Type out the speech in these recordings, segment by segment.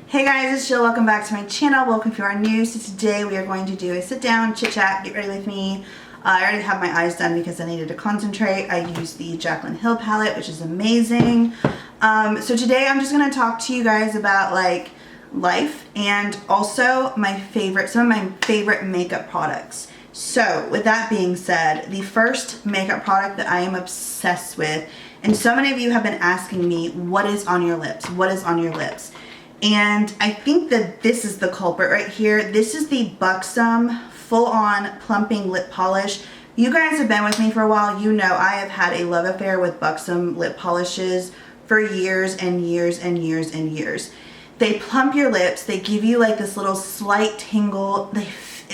Hey guys, it's Jill. Welcome back to my channel. Welcome if you are new. So today we are going to do a sit down, chit chat, get ready with me. I already have my eyes done because I needed to concentrate. I used the Jaclyn Hill palette, which is amazing. So today I'm just going to talk to you guys about like life and also some of my favorite makeup products. So with that being said, the first makeup product that I am obsessed with, and so many of you have been asking me, what is on your lips? What is on your lips? And I think that this is the culprit right here. This is the Buxom full-on plumping lip polish. You guys have been with me for a while. You know I have had a love affair with Buxom lip polishes for years and years and years and years. They plump your lips. They give you like this little slight tingle.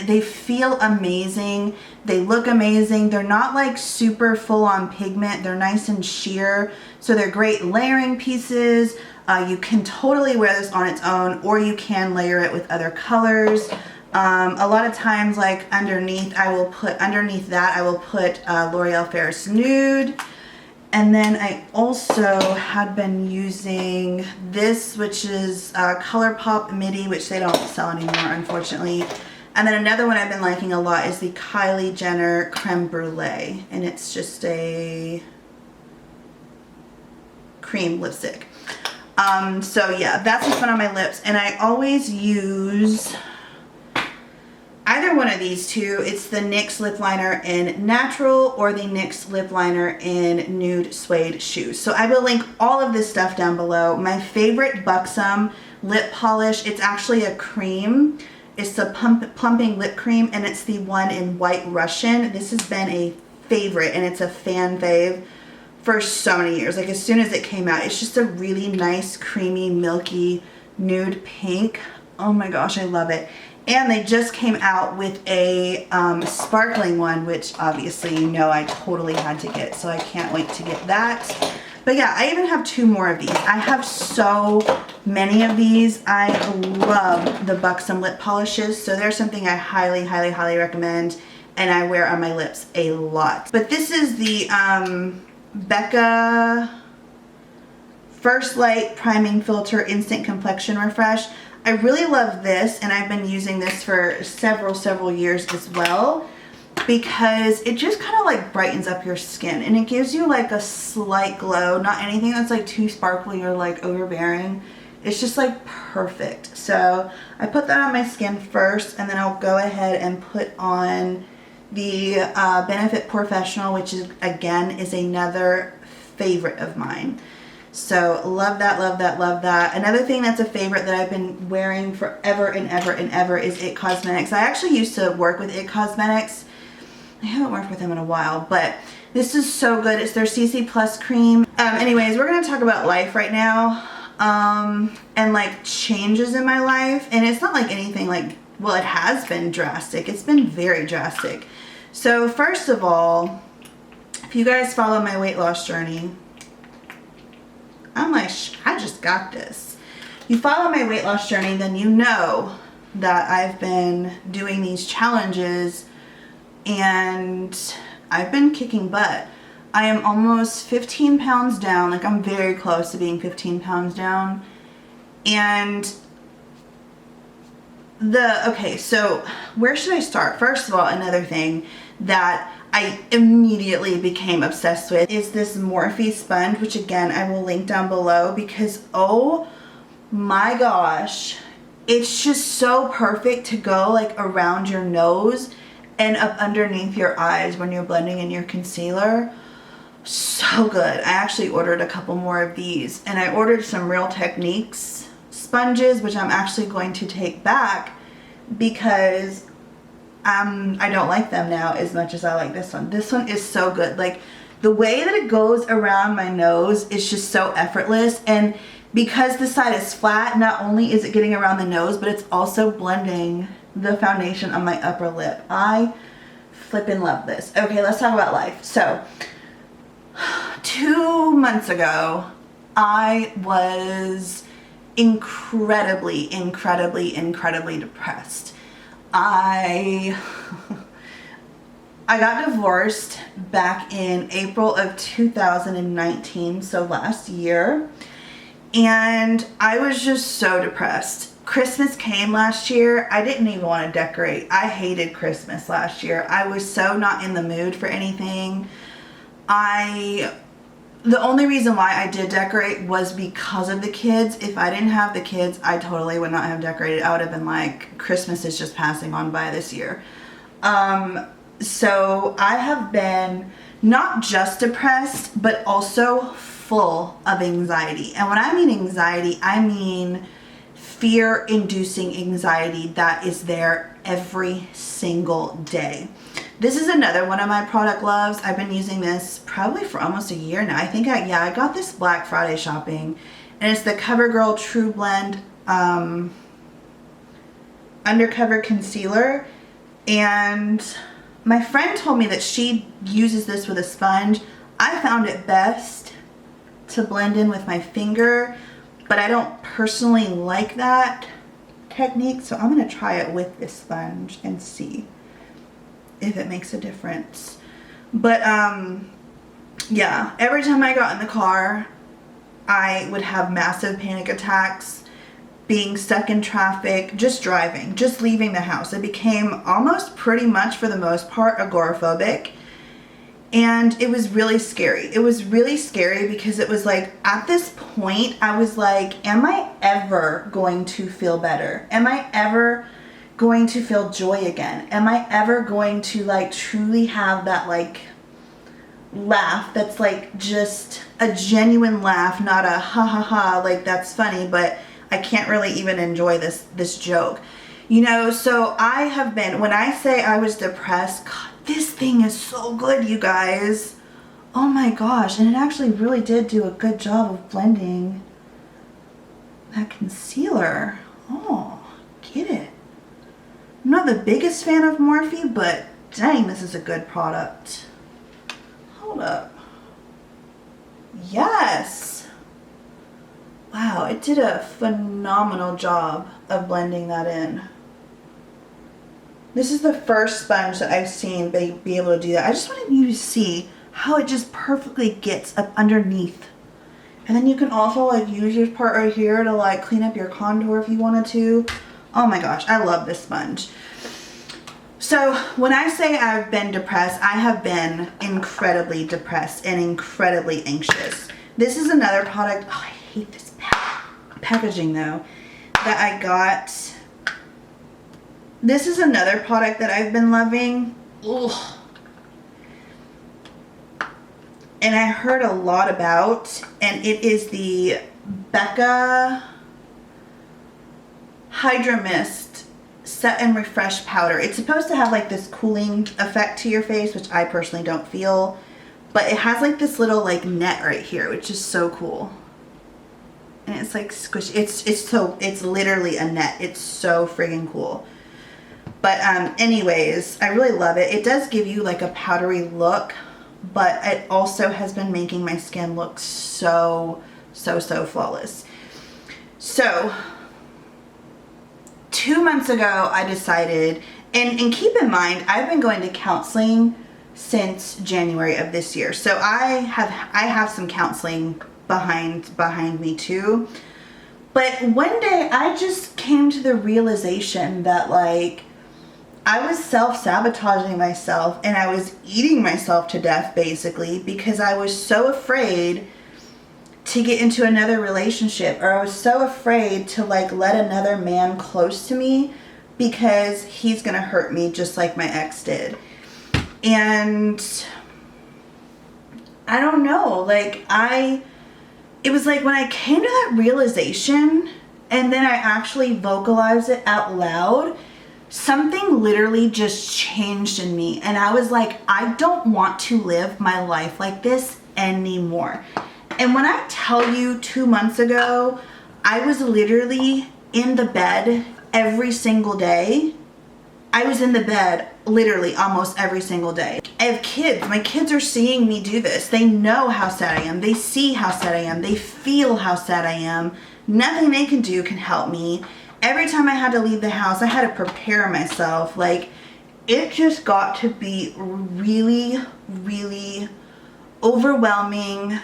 They feel amazing. They look amazing. They're not like super full-on pigment. They're nice and sheer. So they're great layering pieces. You can totally wear this on its own, or you can layer it with other colors. A lot of times, like underneath that I will put L'Oreal Paris Nude. And then I also had been using this, which is ColourPop Midi, which they don't sell anymore, unfortunately. And then another one I've been liking a lot is the Kylie Jenner Creme Brulee, and it's just a cream lipstick. So yeah, that's what's been on my lips, and I always use either one of these two. It's the NYX lip liner in Natural or the NYX lip liner in Nude Suede Shoes. So I will link all of this stuff down below. My favorite Buxom lip polish, it's actually a cream. It's the plumping lip cream, and it's the one in White Russian. This has been a favorite, and it's a fan fave for so many years. Like as soon as it came out, it's just a really nice, creamy, milky nude pink. Oh my gosh, I love it. And they just came out with a sparkling one, which obviously you know I totally had to get, so I can't wait to get that. But yeah, I even have two more of these. I have so many of these. I love the Buxom lip polishes, so they're something I highly, highly, highly recommend, and I wear on my lips a lot. But this is the Becca First Light Priming Filter Instant Complexion Refresh. I really love this, and I've been using this for several years as well, because it just kind of like brightens up your skin, and it gives you like a slight glow. Not anything that's like too sparkly or like overbearing. It's just like perfect. So I put that on my skin first, and then I'll go ahead and put on the Benefit Professional, which is again is another favorite of mine. So love that, love that, love that. Another thing that's a favorite that I've been wearing forever and ever and ever is IT Cosmetics. I actually used to work with IT Cosmetics. I haven't worked with them in a while, but this is so good. It's their CC Plus cream. Anyways, we're gonna talk about life right now, and like changes in my life. And it's not like anything like, well, it has been drastic. It's been very drastic. So first of all, if you guys follow my weight loss journey, I'm like, I just got this. You follow my weight loss journey, then you know that I've been doing these challenges and I've been kicking butt. I am almost 15 pounds down. Like I'm very close to being 15 pounds down. And okay, so where should I start? First of all, another thing that I immediately became obsessed with is this Morphe Sponge, which again, I will link down below, because oh my gosh, it's just so perfect to go like around your nose and up underneath your eyes when you're blending in your concealer. So good. I actually ordered a couple more of these, and I ordered some Real Techniques sponges, which I'm actually going to take back because I don't like them now as much as I like this one. This one is so good. Like the way that it goes around my nose is just so effortless, and because the side is flat, not only is it getting around the nose, but it's also blending the foundation on my upper lip. I flippin' love this. Okay, let's talk about life. So 2 months ago, I was incredibly depressed. I got divorced back in April of 2019, so last year, and I was just so depressed. Christmas came last year. I didn't even want to decorate. I hated Christmas last year. I was so not in the mood for anything. The only reason why I did decorate was because of the kids. If I didn't have the kids, I totally would not have decorated. I would have been like, Christmas is just passing on by this year. So I have been not just depressed, but also full of anxiety. And when I mean anxiety, I mean fear-inducing anxiety that is there every single day. This is another one of my product loves. I've been using this probably for almost a year now. I think I got this Black Friday shopping, and it's the CoverGirl True Blend Undercover Concealer. And my friend told me that she uses this with a sponge. I found it best to blend in with my finger, but I don't personally like that technique, so I'm going to try it with this sponge and see if it makes a difference. But yeah, every time I got in the car, I would have massive panic attacks, being stuck in traffic, just driving, just leaving the house. I became almost pretty much, for the most part, agoraphobic. And it was really scary. It was really scary because it was like, at this point, I was like, am I ever going to feel better? Am I ever going to feel joy again? Am I ever going to like truly have that like laugh that's like just a genuine laugh, not a ha ha ha, like that's funny, but I can't really even enjoy this joke. You know, so I have been, when I say I was depressed, God, this thing is so good, you guys. Oh my gosh, and it actually really did do a good job of blending that concealer. Oh, get it. I'm not the biggest fan of Morphe, but dang, this is a good product. Hold up. Yes. Wow, it did a phenomenal job of blending that in. This is the first sponge that I've seen be able to do that. I just wanted you to see how it just perfectly gets up underneath. And then you can also like use your part right here to like clean up your contour if you wanted to. Oh my gosh, I love this sponge. So when I say I've been depressed, I have been incredibly depressed and incredibly anxious. This is another product, oh, I hate this packaging though, that I got. This is another product that I've been loving. Ugh. And I heard a lot about, and it is the Becca Hydra Mist Set and Refresh Powder. It's supposed to have like this cooling effect to your face, which I personally don't feel, but it has like this little like net right here, which is so cool. And it's like squishy. It's literally a net. It's so friggin' cool. But anyways, I really love it. It does give you like a powdery look, but it also has been making my skin look so flawless. So 2 months ago, I decided, and keep in mind, I've been going to counseling since January of this year. So I have some counseling behind me too. But one day I just came to the realization that like I was self-sabotaging myself and I was eating myself to death basically because I was so afraid to get into another relationship, or I was so afraid to like let another man close to me because he's gonna hurt me just like my ex did. And I don't know, like it was like when I came to that realization and then I actually vocalized it out loud, something literally just changed in me. And I was like, I don't want to live my life like this anymore. And when I tell you 2 months ago, I was literally in the bed every single day. I was in the bed literally almost every single day. I have kids. My kids are seeing me do this. They know how sad I am. They see how sad I am. They feel how sad I am. Nothing they can do can help me. Every time I had to leave the house, I had to prepare myself. Like, it just got to be really, really overwhelming.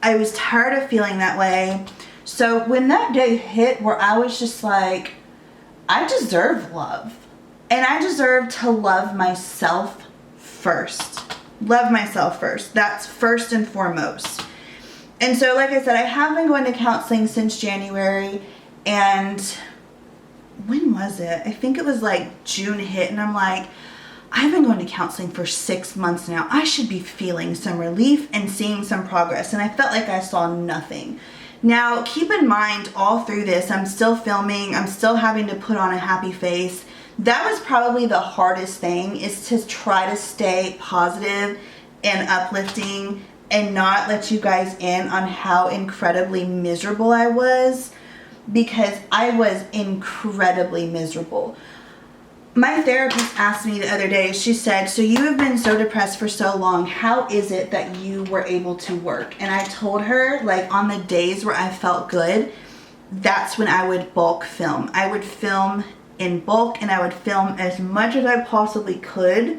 I was tired of feeling that way. So when that day hit where I was just like, I deserve love. And I deserve to love myself first. Love myself first. That's first and foremost. And so, like I said, I have been going to counseling since January. And when was it? I think it was like June hit. And I'm like, I've been going to counseling for 6 months now. I should be feeling some relief and seeing some progress. And I felt like I saw nothing. Now, keep in mind, all through this, I'm still filming. I'm still having to put on a happy face. That was probably the hardest thing, is to try to stay positive and uplifting and not let you guys in on how incredibly miserable I was, because I was incredibly miserable. My therapist asked me the other day, she said, so you have been so depressed for so long, how is it that you were able to work? And I told her, like, on the days where I felt good, that's when I would bulk film. I would film in bulk and I would film as much as I possibly could.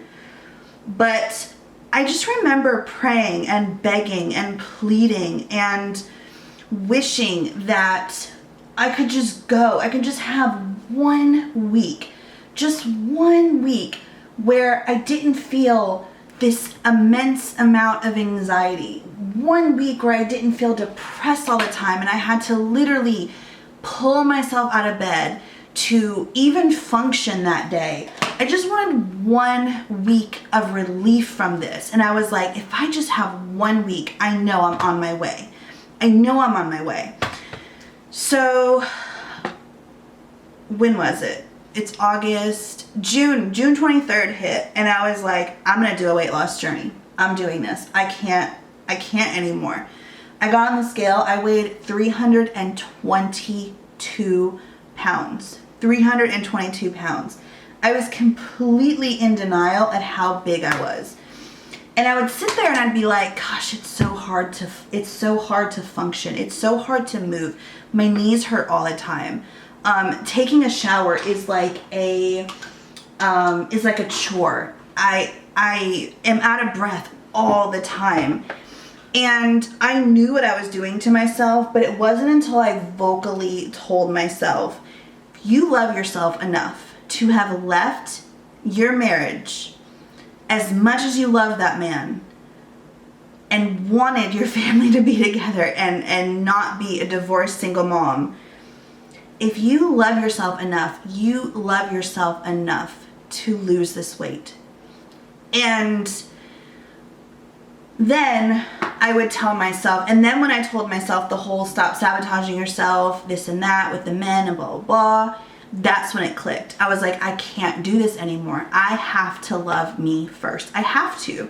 But I just remember praying and begging and pleading and wishing that I could just go. I could just have 1 week. Just 1 week where I didn't feel this immense amount of anxiety. 1 week where I didn't feel depressed all the time and I had to literally pull myself out of bed to even function that day. I just wanted 1 week of relief from this. And I was like, if I just have 1 week, I know I'm on my way. I know I'm on my way. So, when was it? It's August, June 23rd hit, and I was like, I'm gonna do a weight loss journey. I'm doing this. I can't anymore. I got on the scale, I weighed 322 pounds. 322 pounds. I was completely in denial at how big I was. And I would sit there and I'd be like, gosh, it's so hard to function. It's so hard to move. My knees hurt all the time. Taking a shower is like a chore. I am out of breath all the time. And I knew what I was doing to myself, but it wasn't until I vocally told myself, you love yourself enough to have left your marriage as much as you love that man and wanted your family to be together and not be a divorced single mom. If you love yourself enough, you love yourself enough to lose this weight. And then I would tell myself, and then when I told myself the whole stop sabotaging yourself, this and that with the men and blah, blah, blah, that's when it clicked. I was like, I can't do this anymore. I have to love me first. I have to.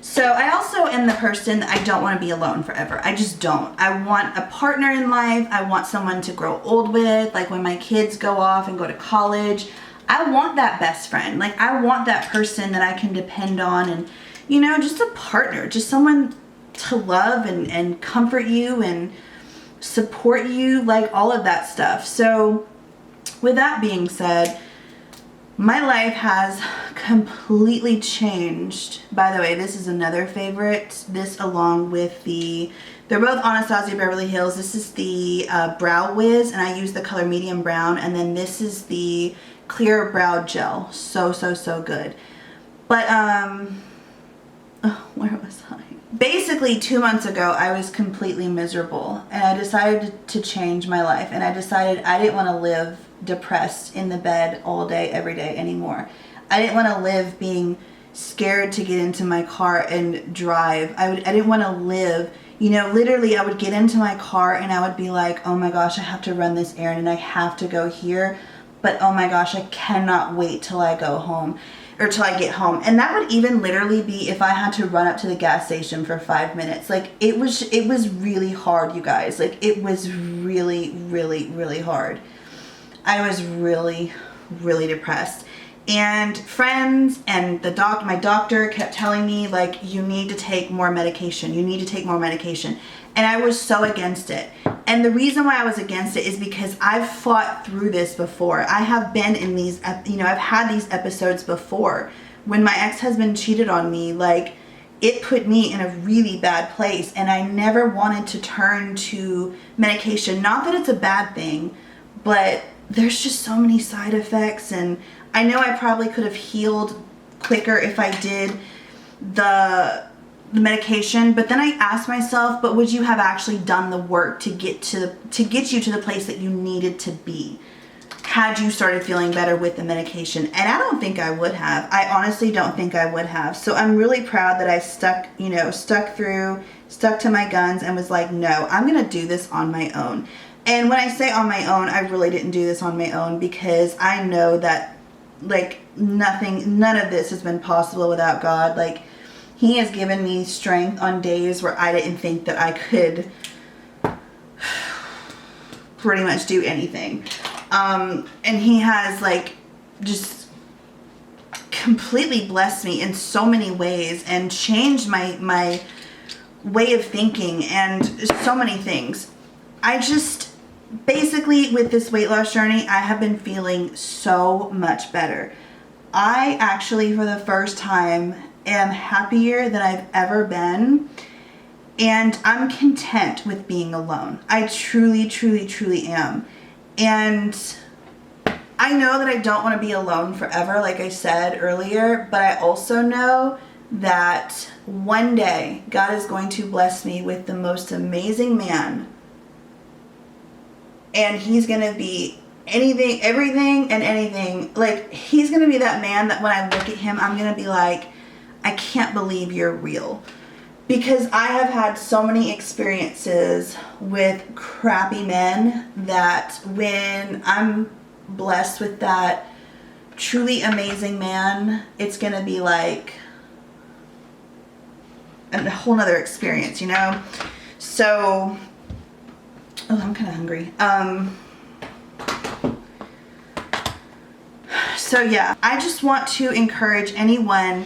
So I also am the person that I don't want to be alone forever. I just don't. I want a partner in life. I want someone to grow old with. Like when my kids go off and go to college, I want that best friend. Like I want that person that I can depend on and, you know, just a partner, just someone to love and comfort you and support you, like all of that stuff. So with that being said, my life has completely changed. By the way, this is another favorite. This along with they're both Anastasia Beverly Hills. This is the Brow Wiz, and I use the color medium brown. And then this is the clear brow gel. So, so, so good. But, where was I? Basically 2 months ago, I was completely miserable. And I decided to change my life. And I decided I didn't want to live depressed in the bed all day, every day anymore. I didn't want to live being scared to get into my car and drive. I didn't want to live, you know, literally I would get into my car and I would be like, oh my gosh, I have to run this errand and I have to go here. But oh my gosh, I cannot wait till I go home or till I get home. And that would even literally be if I had to run up to the gas station for 5 minutes. Like it was really hard, you guys. Like it was really, really, really hard. I was really, really depressed. And friends and my doctor kept telling me, like, you need to take more medication. You need to take more medication. And I was so against it. And the reason why I was against it is because I've fought through this before. I have been in these, you know, I've had these episodes before. When my ex-husband cheated on me, like, it put me in a really bad place, and I never wanted to turn to medication. Not that it's a bad thing, but there's just so many side effects, and I know I probably could have healed quicker if I did the medication, but then I asked myself, but would you have actually done the work to get you to the place that you needed to be had you started feeling better with the medication? And I don't think I would have. I honestly don't think I would have. So I'm really proud that I stuck to my guns and was like, no, I'm gonna do this on my own. And when I say on my own, I really didn't do this on my own, because I know that like none of this has been possible without God. Like, He has given me strength on days where I didn't think that I could pretty much do anything. And He has like just completely blessed me in so many ways and changed my way of thinking and so many things. I just, basically with this weight loss journey, I have been feeling so much better. I actually, for the first time, am happier than I've ever been, and I'm content with being alone. I truly, truly, truly am. And I know that I don't want to be alone forever, like I said earlier, but I also know that one day God is going to bless me with the most amazing man, and he's going to be anything, everything and anything. Like, he's going to be that man that when I look at him, I'm going to be like, I can't believe you're real. Because I have had so many experiences with crappy men that when I'm blessed with that truly amazing man, it's going to be like a whole nother experience, you know? So, oh, I'm kind of hungry. So yeah, I just want to encourage anyone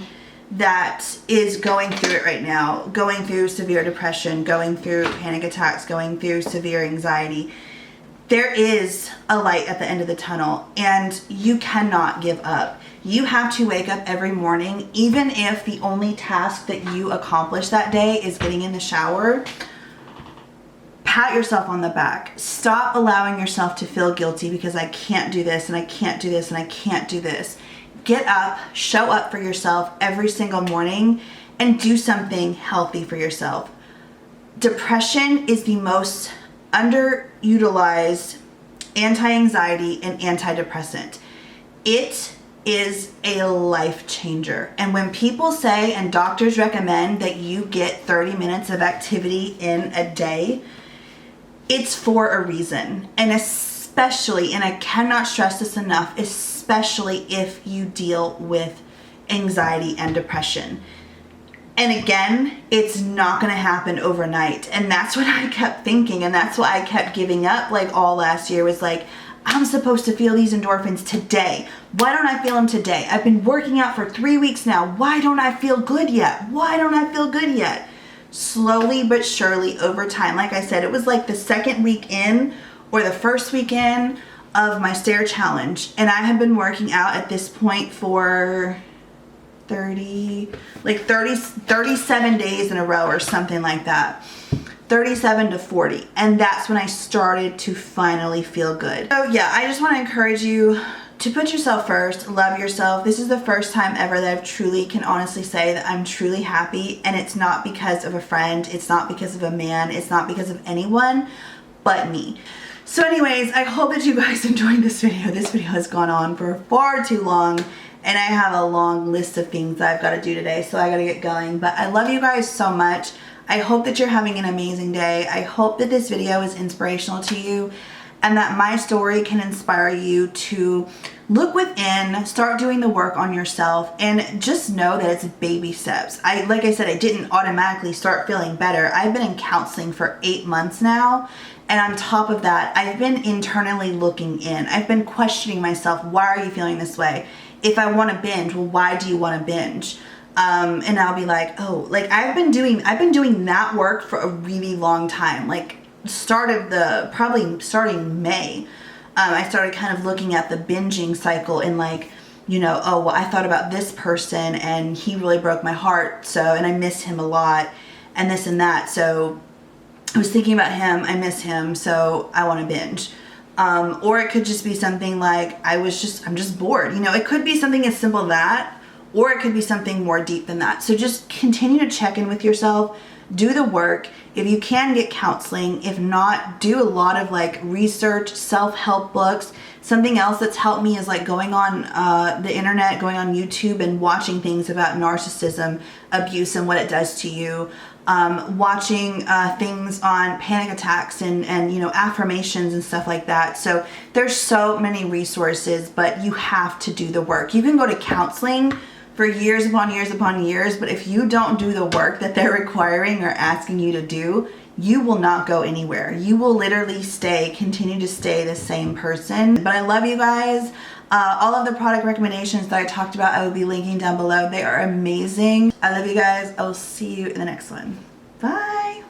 that is going through it right now, going through severe depression, going through panic attacks, going through severe anxiety. There is a light at the end of the tunnel, and you cannot give up. You have to wake up every morning, even if the only task that you accomplish that day is getting in the shower. Pat yourself on the back. Stop allowing yourself to feel guilty because I can't do this and I can't do this and I can't do this. Get up, show up for yourself every single morning, and do something healthy for yourself. Depression is the most underutilized anti-anxiety and antidepressant. It is a life changer. And when people say, and doctors recommend, that you get 30 minutes of activity in a day, it's for a reason. And especially, and I cannot stress this enough, especially if you deal with anxiety and depression. And again, it's not going to happen overnight. And that's what I kept thinking. And that's why I kept giving up like all last year, was like, I'm supposed to feel these endorphins today. Why don't I feel them today? I've been working out for 3 weeks now. Why don't I feel good yet? Why don't I feel good yet? Slowly but surely over time. Like I said, it was like the second week in or the first week in of my stair challenge. And I had been working out at this point for 37 days in a row or something like that. 37 to 40. And that's when I started to finally feel good. So yeah, I just want to encourage you to put yourself first, love yourself. This is the first time ever that I've truly can honestly say that I'm truly happy, and it's not because of a friend, it's not because of a man, it's not because of anyone but me. So anyways, I hope that you guys enjoyed this video. This video has gone on for far too long, and I have a long list of things that I've got to do today, so I got to get going. But I love you guys so much. I hope that you're having an amazing day. I hope that this video is inspirational to you, and that my story can inspire you to look within, start doing the work on yourself, and just know that it's baby steps. Like I said, I didn't automatically start feeling better. I've been in counseling for 8 months now, and on top of that, I've been internally looking in. I've been questioning myself, why are you feeling this way? If I want to binge, well, why do you want to binge? And I'll be like, oh, like I've been doing that work for a really long time. Like probably starting May. I started kind of looking at the binging cycle and like you know, oh, well, I thought about this person and he really broke my heart, so, and I miss him a lot, and this and that, so I was thinking about him, I miss him, so I want to binge. Or it could just be something like, I'm just bored. You know, it could be something as simple as that, or it could be something more deep than that. So just continue to check in with yourself, do the work. If you can, get counseling. If not, do a lot of like research, self-help books. Something else that's helped me is like going on the internet, going on YouTube and watching things about narcissism, abuse, and what it does to you. Watching things on panic attacks and you know, affirmations and stuff like that. So there's so many resources, but you have to do the work. You can go to counseling for years upon years upon years, but if you don't do the work that they're requiring or asking you to do, you will not go anywhere. You will literally continue to stay the same person. But I love you guys. All of the product recommendations that I talked about, I will be linking down below. They are amazing. I love you guys. I will see you in the next one. Bye.